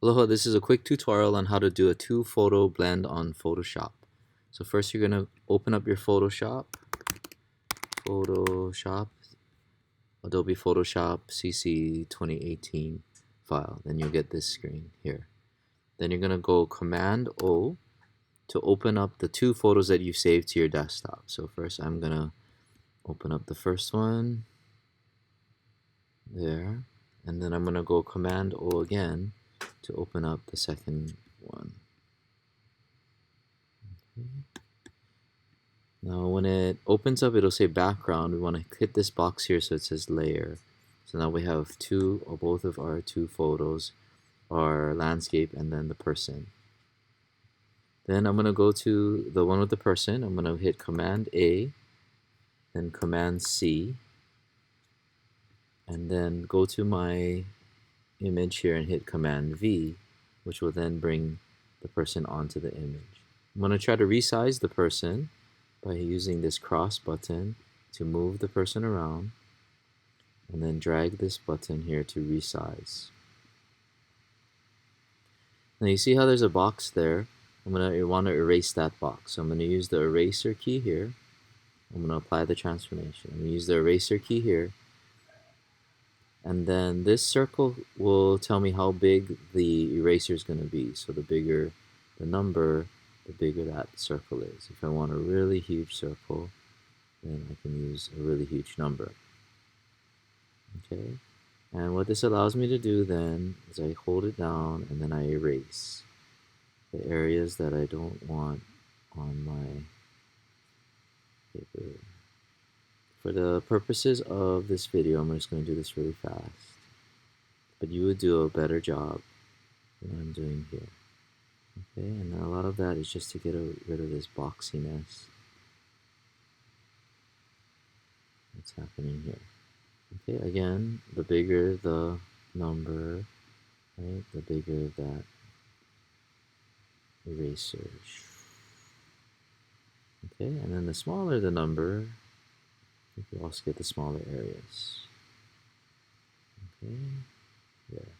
Aloha, this is a quick tutorial on how to do a two photo blend on Photoshop. So first you're going to open up your Photoshop, Adobe Photoshop CC 2018 file. Then you'll get this screen here. Then you're going to go Command O to open up the two photos that you saved to your desktop. So first I'm going to open up the first one, there, and then I'm going to go Command O again to open up the second one. Now when it opens up, it'll say background. We want to hit this box here so it says layer. So now we have two or both of our two photos, our landscape and then the person. Then I'm going to go to the one with the person. I'm going to hit Command A, then Command C, and then go to my image here and hit Command V, which will then bring the person onto the image. I'm going to try to resize the person by using this cross button to move the person around, and then drag this button here to resize. Now you see how there's a box there. I'm going to want to erase that box. So I'm going to use the eraser key here. I'm going to apply the transformation. I'm going to use the eraser key here. And then this circle will tell me how big the eraser is going to be. So the bigger the number, the bigger that circle is. If I want a really huge circle, then I can use a really huge number. Okay, and what this allows me to do then is I hold it down and then I erase the areas that I don't want on my paper. For the purposes of this video, I'm just going to do this really fast, but you would do a better job than I'm doing here. Okay, and a lot of that is just to get rid of this boxiness that's happening here. Okay, again, the bigger the number, right, the bigger that eraser. Okay, and then the smaller the number, you can also get the smaller areas. Okay, there.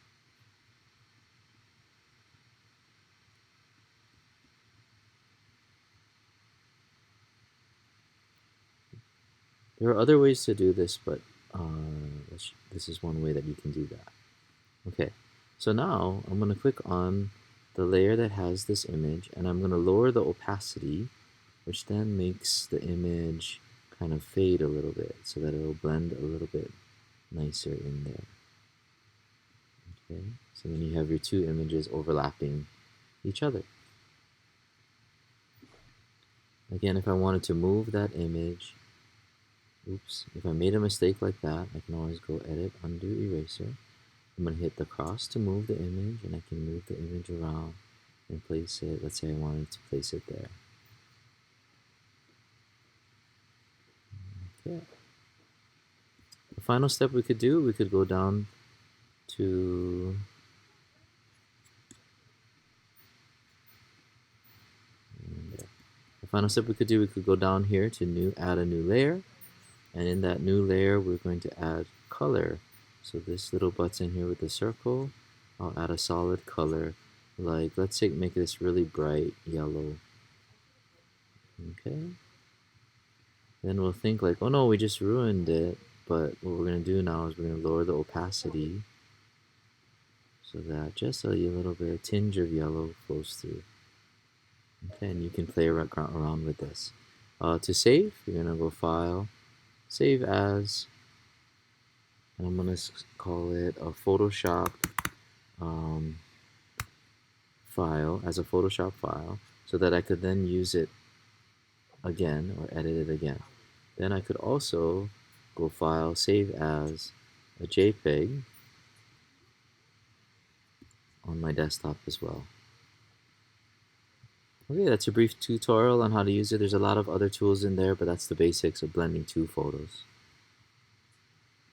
There are other ways to do this, but this is one way that you can do that. Okay, so now I'm going to click on the layer that has this image, and I'm going to lower the opacity, which then makes the image kind of fade a little bit so that it'll blend a little bit nicer in there. Okay, so then you have your two images overlapping each other. Again, if I wanted to move that image, if I made a mistake like that, I can always go Edit, Undo, Eraser. I'm going to hit the cross to move the image, and I can move the image around and place it. Let's say I wanted to place it there. Okay. The final step we could do, we could go down to we could go down here to add a new layer, and in that new layer we're going to add color. So this little button here with the circle, I'll add a solid color, like let's say make this really bright yellow. Okay, then we'll think like, oh no, we just ruined it, but what we're going to do now is we're going to lower the opacity so that just a little bit, a tinge of yellow flows through. Okay, and you can play around with this. To save, you're going to go File, Save As, and I'm going to call it a Photoshop file, as a Photoshop file, so that I could then use it again or edit it again. Then I could also go File, Save As a JPEG on my desktop as well. Okay, that's a brief tutorial on how to use it. There's a lot of other tools in there, but that's the basics of blending two photos.